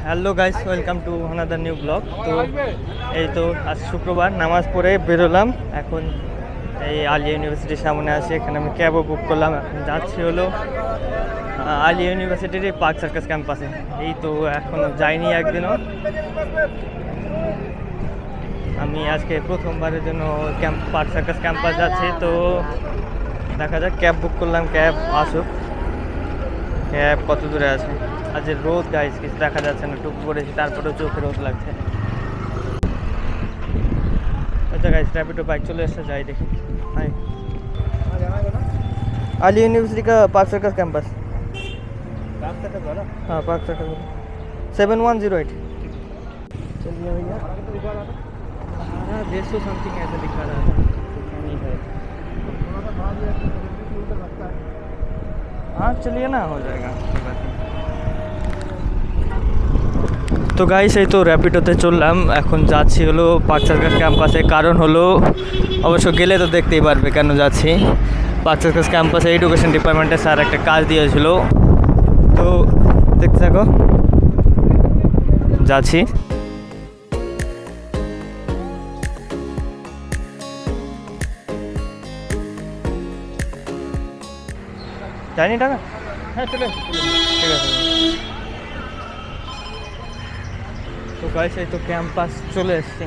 Hello guys, welcome to another new blog. তো এই তো আজ শুক্রবার নামাজ পড়ে বেরোলাম। এখন এই আলিয়া ইউনিভার্সিটির সামনে আসি, এখানে আমি ক্যাবও বুক করলাম। এখন যাচ্ছি হলো আলিয়া ইউনিভার্সিটির পার্ক সার্কাস ক্যাম্পাসে। এই তো এখনও যাইনি একদিনও। আমি আজকে প্রথমবারের জন্য পার্ক সার্কাস ক্যাম্পাস যাচ্ছি। তো দেখা যাক, ক্যাব বুক করলাম, ক্যাব আসুক। ক্যাব কত দূরে আছে? আজ রোদ গাইস, কিছু দেখা যাচ্ছে না, টুকু করেছি তারপরেও চোখে রোদ লাগছে। আচ্ছা গাইস, র্যাপিডো বাইক চলে এসছে, যাই দেখি। हाय, आली यूनिवर्सिटी का पार्क सर्कस कैंपस। हाँ, पार्क सर्कस 7108। चलिए भैया। हाँ, 150 समथिंग ऐसा दिखा रहा था, नहीं है। हाँ चलिए ना, हो जाएगा, कोई बात नहीं। তো গাইস, এই তো র্যাপিডোতে চললাম, এখন যাচ্ছি হলো পার্ক সার্কাস ক্যাম্পাসে। কারণ হলো, অবশ্য গেলে তো দেখতেই পারবে কেন যাচ্ছি। পার্ক সার্কাস ক্যাম্পাসে এডুকেশন ডিপার্টমেন্টে স্যার একটা কাজ দিয়েছিল, তো দেখতে থাকো, যাচ্ছি। যায়নি টাকা? হ্যাঁ চলে আসি, ঠিক আছে। তো গাইস, এই তো ক্যাম্পাস চলে এসছি।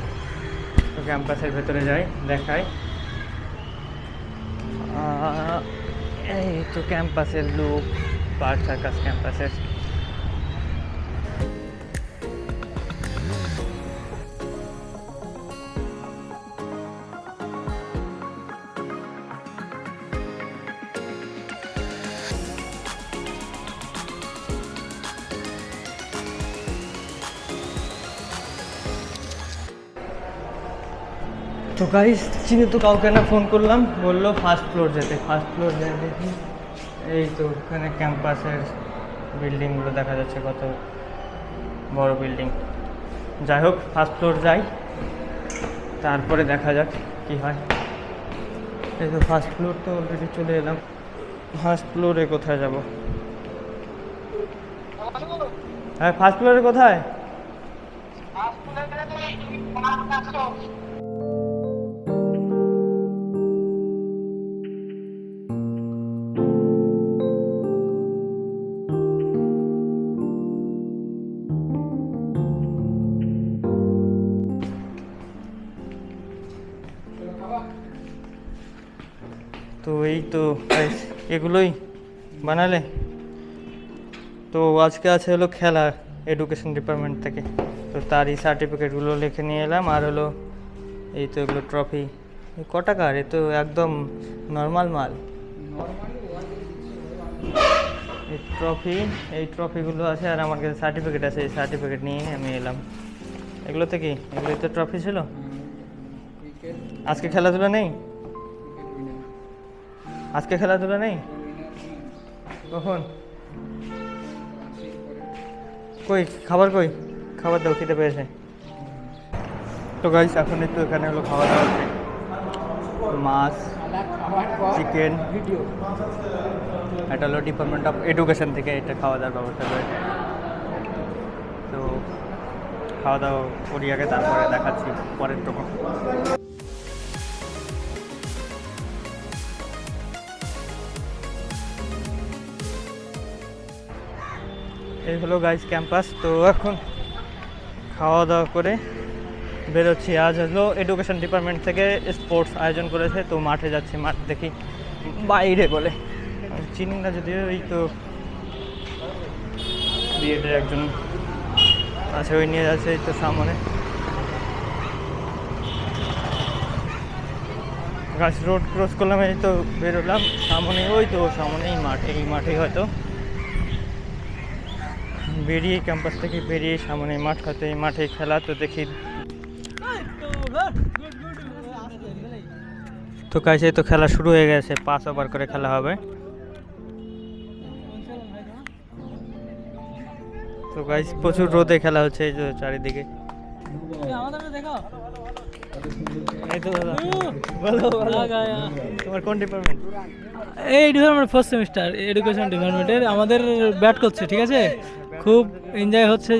তো ক্যাম্পাসের ভেতরে যাই, দেখাই। এই তো ক্যাম্পাসের লুক, পার্ক সার্কাস ক্যাম্পাসের। তো গাইস, চিনি তো কাউকে না, ফোন করলাম, বললো ফার্স্ট ফ্লোর যেতে। ফার্স্ট ফ্লোর যেতে দেখি, এই তো ওখানে ক্যাম্পাসের বিল্ডিংগুলো দেখা যাচ্ছে, কত বড় বিল্ডিং। যাই হোক, ফার্স্ট ফ্লোর যাই, তারপরে দেখা যাক কি হয়। এই তো ফার্স্ট ফ্লোর, তো অলরেডি চলে এলাম। ফার্স্ট ফ্লোরে কোথায় যাব? হ্যাঁ, ফার্স্ট ফ্লোরে কোথায়? তো এই তো এগুলোই বানালে। তো আজকে আছে হলো খেলা এডুকেশন ডিপার্টমেন্ট থেকে, তো তারই সার্টিফিকেটগুলো লিখে নিয়ে এলাম। আর হলো এই তো এগুলো ট্রফি। ক টাকার? এ তো একদম নর্মাল মাল। এই ট্রফিগুলো আছে, আর আমার কাছে সার্টিফিকেট আছে। এই সার্টিফিকেট নিয়ে আমি এলাম। এগুলোতে কি? এগুলোই তো ট্রফি ছিল। আজকে খেলাধুলা নেই? আজকে খেলাধুলা নেই? কখন? কই খাবার? কই খাবার দাও, খেতে পেয়েছে। তো গাইস, এখন একটু এখানে হলো খাওয়া দাওয়া হচ্ছে। মাছ, চিকেন, এটা হলো ডিপার্টমেন্ট অফ এডুকেশন থেকে এটা খাওয়া দাওয়ার ব্যবস্থা রয়েছে। তো খাওয়া দাওয়া করি আগে, তারপরে দেখাচ্ছি পরের টুকু। এই হলো গাইস ক্যাম্পাস। তো এখন খাওয়া দাওয়া করে বেরোচ্ছি। আজ হলো এডুকেশন ডিপার্টমেন্ট থেকে স্পোর্টস আয়োজন করেছে, তো মাঠে যাচ্ছি। মাঠ দেখি বাইরে বলে, চিনি না যদিও। এই তো বিএডের একজন আছে, ওই নিয়ে যাচ্ছে। এই তো সামনে গাছ রোড ক্রস করলাম, এই তো বেরোলাম। সামনে ওই তো সামনেই মাঠ, এই মাঠেই হয়তো বেরিয়ে, ক্যাম্পাস থেকে বেরিয়ে সামনে মাঠ, হয়তো এই মাঠে খেলা। তো দেখি। তো কাছে তো খেলা শুরু হয়ে গেছে, 5 ওভার করে খেলা হবে। তো গাইস, প্রচুর রোদে খেলা হচ্ছে, এই যে চারিদিকে। এই তো দাদা, বলো তোমার কোন ডিপার্টমেন্ট? এই ডিপার্টমেন্ট ফার্স্ট সেমিস্টার এডুকেশন ডিপার্টমেন্টের। আমাদের ব্যাট করছে, ঠিক আছে, খুব এনজয় হচ্ছে।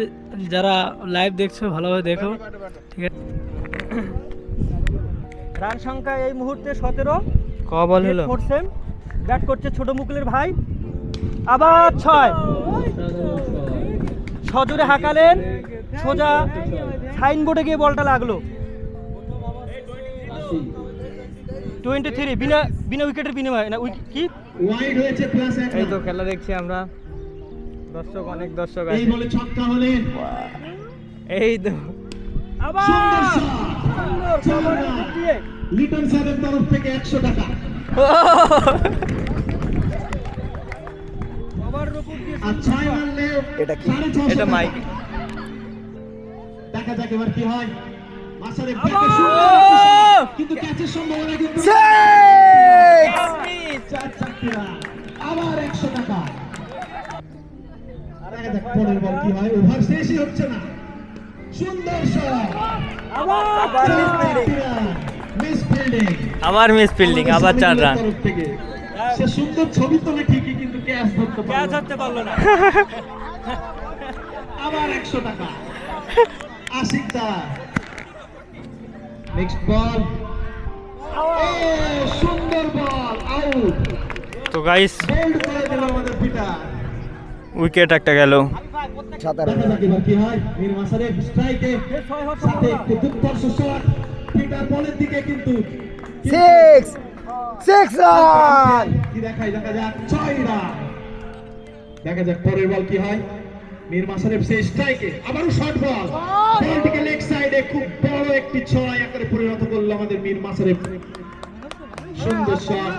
যারা লাইভ দেখছো ভালোভাবে দেখো, ঠিক আছে? রান সংখ্যা এই মুহূর্তে 17। ক বল হলো? সেম ব্যাট করছে ছোট মুকুলের ভাই, আবার 6 সজোরে হাঁকালেন, সোজা সাইনবোর্ডে গিয়ে বলটা লাগলো। 23 বিনা উইকেটের বিনিময়ে না কি ওয়াইড হয়েছে প্লাস 1 এই তো খেলা দেখছি আমরা, দর্শক অনেক দর্শক এই আছে। বলে ছক্কা হলে এই তো আবার সুন্দর শট, সুন্দর কভার দিয়ে লিটন স্যারের তরফ থেকে 100 টাকা। কভারের উপর দিয়ে আর 6 মারলে এটা কি? এটা মাইক। দেখা যাক এবার কি হয়। মাসারে আবার! ব্যাটে সুন্দর, কিন্তু ক্যাচের সম্ভাবনা কিন্তু চার চারটিরা আবার 100 টাকা। আর দেখা যাক পরের বল কি হয়। ওভার শেষই হচ্ছে না। সুন্দর শট, আবার মিস ফিল্ডিং, আবার মিস ফিল্ডিং, আবার 4 রান। সে সুন্দর ছবি তোলে ঠিকই, কিন্তু ক্যাচ ধরতে ক্যাচ পারল না। ধরতে পারলো না। আবার 100 টাকা। আশিক দা নেক্সট বল, সুন্দর বল, আউট। তো গাইস বোল্ড করে দিল আমাদের পিটার। উইকেট একটা গেল। দেখা যাক এবার কি হয়। মীর মাসারের স্ট্রাইকে সাথে একটু দুর্ধর্ষ শট, পিটার বলের দিকে কিন্তু 6 রান। কি দেখায়, দেখা যাক 6 রান। দেখা যাক পরের বল কি হয়। মীর মাসারের সেই স্ট্রাইকে আবারও শর্ট বল, বলটিকে লেগ সাইডে খুব বড় একটি 6 আকারে পরিণত করলো আমাদের মীর মাসারের। সুন্দর শট,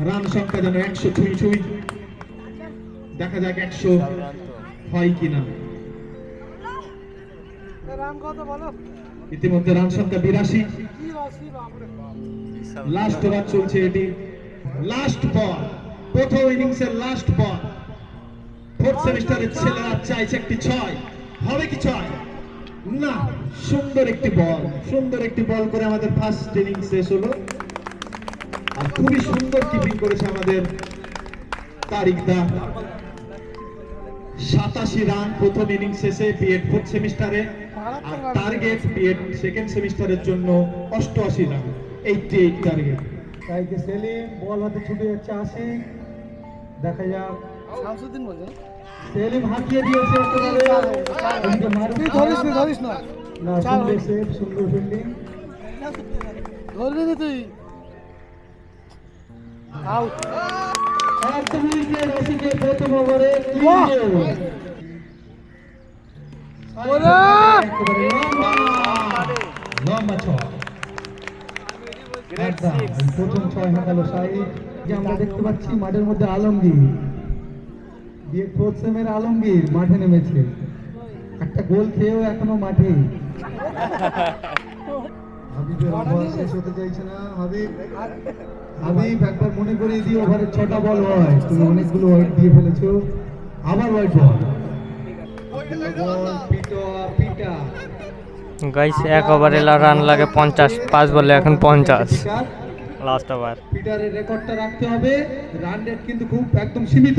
রান সংখ্যা যেন 100 ছুঁই ছুঁই। দেখা যাক 100 হয় কিনা। ইতিমধ্যে রান সংখ্যা 82। লাস্ট ওভার চলছে, এটি লাস্ট বল, প্রথম ইনিংসের লাস্ট বল। ফোর্থ সেমিস্টারের ছেলেরা চাইছে একটি 6, হবে কি 6? না, সুন্দর একটি বল, সুন্দর একটি বল করে আমাদের ফার্স্ট ইনিংস শেষ হলো। আর খুবই সুন্দর কিপিং করেছে আমাদের তারিক দা। 87 রান প্রথম ইনিংস শেষে বিএড ফোর্থ সেমিস্টারে, আর টার্গেট বিএড সেকেন্ড সেমিস্টারের জন্য 88 রান, 88 টার্গেট। তাইকে সেলিম বল হাতে ছুটে যাচ্ছে আশিক। দেখা যাক শামসুদ্দিন বলছে সেলিম হাঁকিয়ে দিয়েছে একেবারে। ওদিকে মারুফ ধরিস না না, সুন্দর সেভ, সুন্দর ফিল্ডিং। ধরবি না তুই, আউট। একদম উইকেট আশিকের প্রথম ওভারে ক্লিন। একেবারে লম্বা 6। একদম প্রথম 6 হাঁকালো সাইড। যে আমরা দেখতে পাচ্ছি মাঠের মধ্যে আলমগীর, দিয়ে ফোর্থ সেমের আলমগীর মাঠে নেমেছে। একটা গোল খেয়েও এখনো মাঠে। হাবিবের ওভার শেষ হতে চাইছে না। হাবিব একবার মনে করিয়ে দিয়ে ওভারে 6টা বল হয়, তুমি অনেকগুলো ওয়াইড দিয়ে ফেলেছো। আবার ওয়াইড বল, পিটা গাইস 1 ওভারে রান লাগে 50, 5 বলে এখন 50 লাস্ট ওভার। পিটারের রেকর্ডটা রাখতে হবে। রান রেট কিন্তু খুব একদম সীমিত।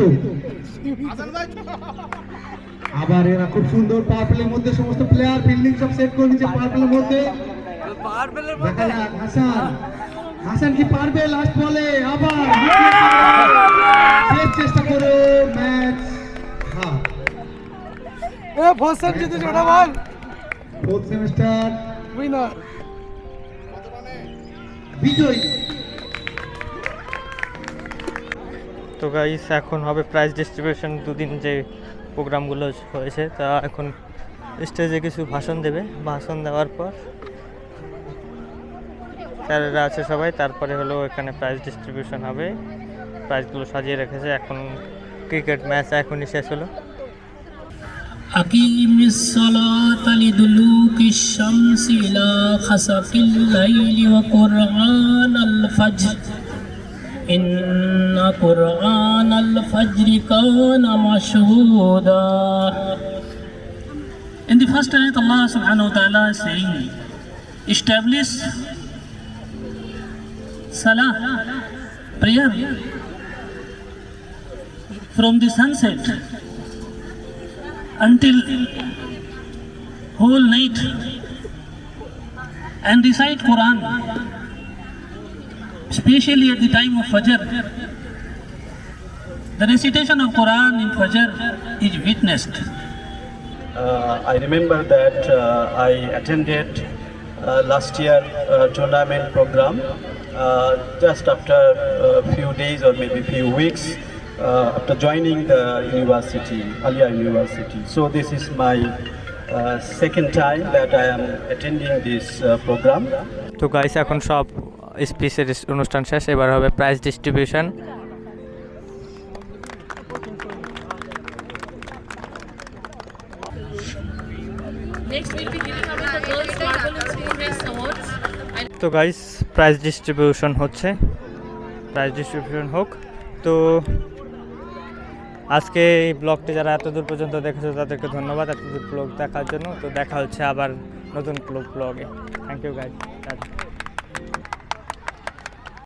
আবার এরা খুব সুন্দর পাওয়ার প্লের মধ্যে সমস্ত প্লেয়ার ফিল্ডিং সব সেট করে নিচ্ছে পাওয়ার প্লের মধ্যে। দেখা যাক হাসান কি পারবে লাস্ট বলে। আবার শেষ চেষ্টা করে ম্যাচ হাফ। ফার্স্ট টাইম জিতেছে, ওটা বল ফোর্থ সেমিস্টার উইনার। বিজয়ী। তো গাইস এখন হবে প্রাইজ ডিস্ট্রিবিউশন। দুদিন যে প্রোগ্রামগুলো হয়েছে তা এখন স্টেজে কিছু ভাষণ দেবে। ভাষণ দেওয়ার পর স্যারেরা আছে সবাই, তারপরে হলো এখানে প্রাইজ ডিস্ট্রিবিউশন হবে। প্রাইজগুলো সাজিয়ে রেখেছে। এখন ক্রিকেট ম্যাচ এখনই শেষ হলো। أقيم الصلاة لدلوك الشمس إلى خسف الليل وقرآن الفجر إن قرآن الفجر كان مشهودا. In the first ayat, Allah subhanahu wa ta'ala is saying, establish salah, prayer from the sunset until whole night and recite Quran, especially at the time of Fajr. The recitation of Quran in Fajr is witnessed. I remember that I attended last year tournament program just after a few days or maybe few weeks after joining the university, Alia University. So this is my second time that I am attending this program. তো guys এখন সব স্পিচের অনুষ্ঠান শেষ, এবার হবে prize distribution. Next, we'll be giving away the Girls Marble and Spoon Awards. তো guys prize distribution হচ্ছে, prize distribution হোক। তো আজকে এই ব্লগটি যারা এতদূর পর্যন্ত দেখেছো তাদেরকে ধন্যবাদ এতদূর ব্লগ দেখার জন্য। তো দেখা হচ্ছে আবার নতুন ব্লগে। Thank you guys.